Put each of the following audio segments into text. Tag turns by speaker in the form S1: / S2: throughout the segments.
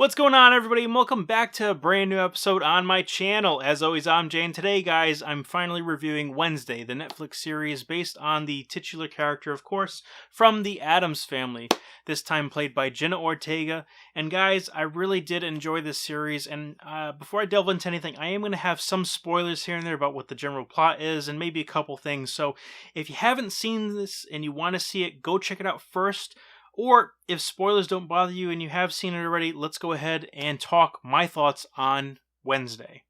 S1: What's going on, everybody, and welcome back to a brand new episode on my channel. As always, I'm Jay, and today, guys, I'm finally reviewing Wednesday, the Netflix series based on the titular character, of course, from the Addams family, this time played by Jenna Ortega. And guys, I really did enjoy this series, and before I delve into anything, I am going to have some spoilers here and there about what the general plot is, and maybe a couple things. So if you haven't seen this and you want to see it, go check it out first. Or if spoilers don't bother you and you have seen it already, let's go ahead and talk my thoughts on Wednesday.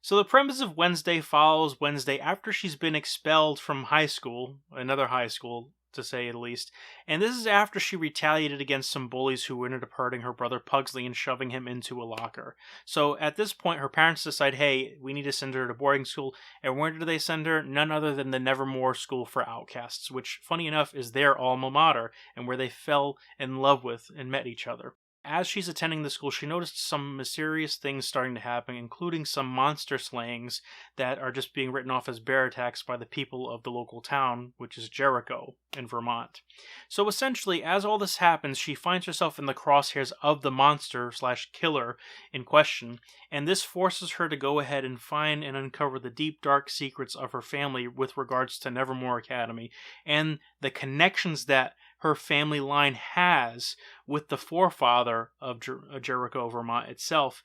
S1: So the premise of Wednesday follows Wednesday after she's been expelled from high school, another high school to say the least, and this is after she retaliated against some bullies who ended up hurting her brother Pugsley and shoving him into a locker. So at this point, her parents decide, hey, we need to send her to boarding school, and where do they send her? None other than the Nevermore School for Outcasts, which, funny enough, is their alma mater, and where they fell in love with and met each other. As she's attending the school, she noticed some mysterious things starting to happen, including some monster slayings that are just being written off as bear attacks by the people of the local town, which is Jericho in Vermont. So essentially, as all this happens, she finds herself in the crosshairs of the monster/killer in question, and this forces her to go ahead and find and uncover the deep, dark secrets of her family with regards to Nevermore Academy, and the connections that her family line has with the forefather of Jericho, Vermont itself,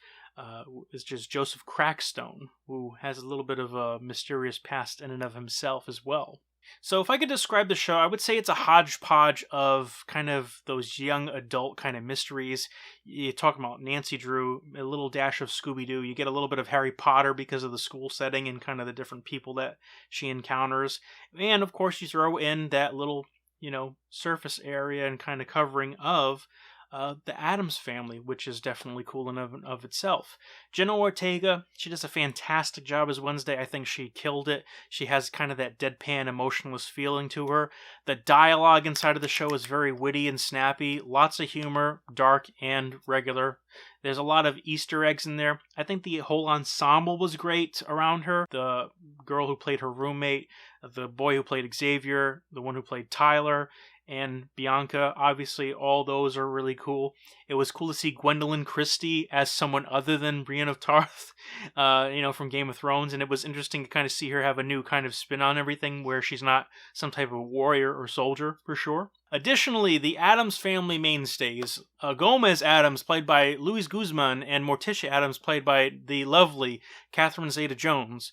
S1: is just Joseph Crackstone, who has a little bit of a mysterious past in and of himself as well. So if I could describe the show, I would say it's a hodgepodge of kind of those young adult kind of mysteries. You talk about Nancy Drew, a little dash of Scooby-Doo. You get a little bit of Harry Potter because of the school setting and kind of the different people that she encounters. And of course you throw in that little surface area and kind of covering of the Addams family, which is definitely cool in of itself. Jenna Ortega, she does a fantastic job as Wednesday. I think she killed it. She has kind of that deadpan, emotionless feeling to her. The dialogue inside of the show is very witty and snappy. Lots of humor, dark and regular. There's a lot of Easter eggs in there. I think the whole ensemble was great around her. The girl who played her roommate, the boy who played Xavier, the one who played Tyler, and Bianca, obviously all those are really cool. It was cool to see Gwendolyn Christie as someone other than Brienne of Tarth, from Game of Thrones, and it was interesting to kind of see her have a new kind of spin on everything where she's not some type of warrior or soldier, for sure. Additionally, the Addams family mainstays, Gomez Addams, played by Luis Guzman, and Morticia Addams, played by the lovely Catherine Zeta-Jones.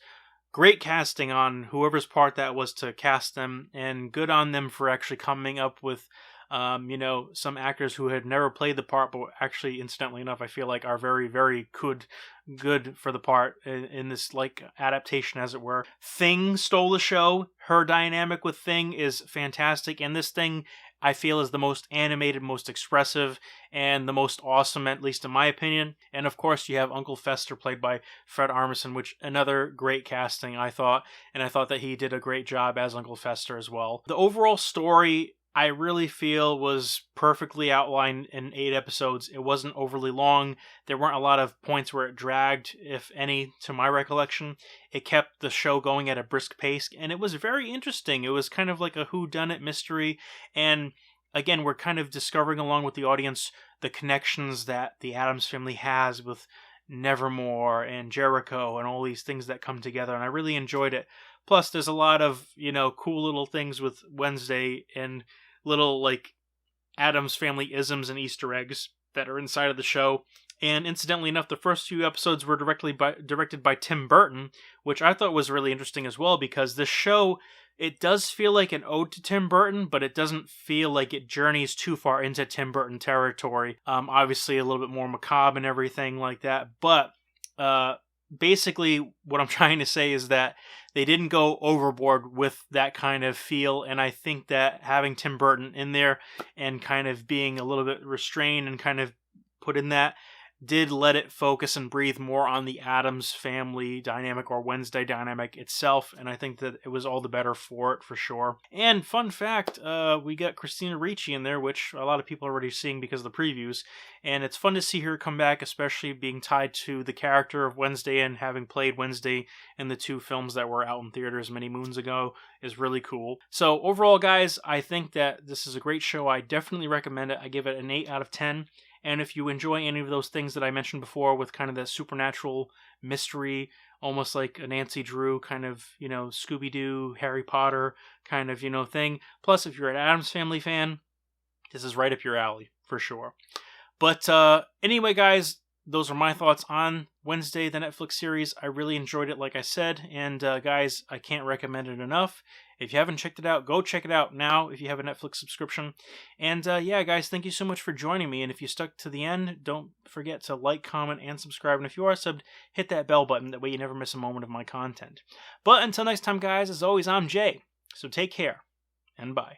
S1: Great casting on whoever's part that was to cast them, and good on them for actually coming up with, some actors who had never played the part, but actually, incidentally enough, I feel like are very, very good for the part in this, adaptation, as it were. Thing stole the show. Her dynamic with Thing is fantastic, and this Thing, I feel, is the most animated, most expressive, and the most awesome, at least in my opinion. And of course, you have Uncle Fester, played by Fred Armisen, which another great casting, I thought, and I thought that he did a great job as Uncle Fester as well. The overall story, I really feel, was perfectly outlined in 8 episodes. It wasn't overly long. There weren't a lot of points where it dragged, if any, to my recollection. It kept the show going at a brisk pace, and it was very interesting. It was kind of like a whodunit mystery, and again, we're kind of discovering along with the audience the connections that the Addams family has with Nevermore and Jericho and all these things that come together, and I really enjoyed it. Plus, there's a lot of, cool little things with Wednesday and little, Addams family isms and Easter eggs that are inside of the show. And incidentally enough, the first few episodes were directed by Tim Burton, which I thought was really interesting as well, because this show, it does feel like an ode to Tim Burton, but it doesn't feel like it journeys too far into Tim Burton territory. Obviously a little bit more macabre and everything like that, but basically what I'm trying to say is that they didn't go overboard with that kind of feel, and I think that having Tim Burton in there and kind of being a little bit restrained and kind of put in that did let it focus and breathe more on the Addams family dynamic or Wednesday dynamic itself, and I think that it was all the better for it, for sure. And fun fact, we got Christina Ricci in there, which a lot of people are already seeing because of the previews, and it's fun to see her come back, especially being tied to the character of Wednesday and having played Wednesday in the 2 films that were out in theaters many moons ago is really cool. So overall, guys, I think that this is a great show. I definitely recommend it. I give it an 8 out of 10. And if you enjoy any of those things that I mentioned before with kind of that supernatural mystery, almost like a Nancy Drew kind of, Scooby-Doo, Harry Potter kind of, thing. Plus, if you're an Addams Family fan, this is right up your alley for sure. But anyway, guys, those are my thoughts on Wednesday, the Netflix series. I really enjoyed it, like I said. And guys, I can't recommend it enough. If you haven't checked it out, go check it out now if you have a Netflix subscription. And yeah, guys, thank you so much for joining me. And if you stuck to the end, don't forget to like, comment, and subscribe. And if you are subbed, hit that bell button. That way you never miss a moment of my content. But until next time, guys, as always, I'm Jay. So take care, and bye.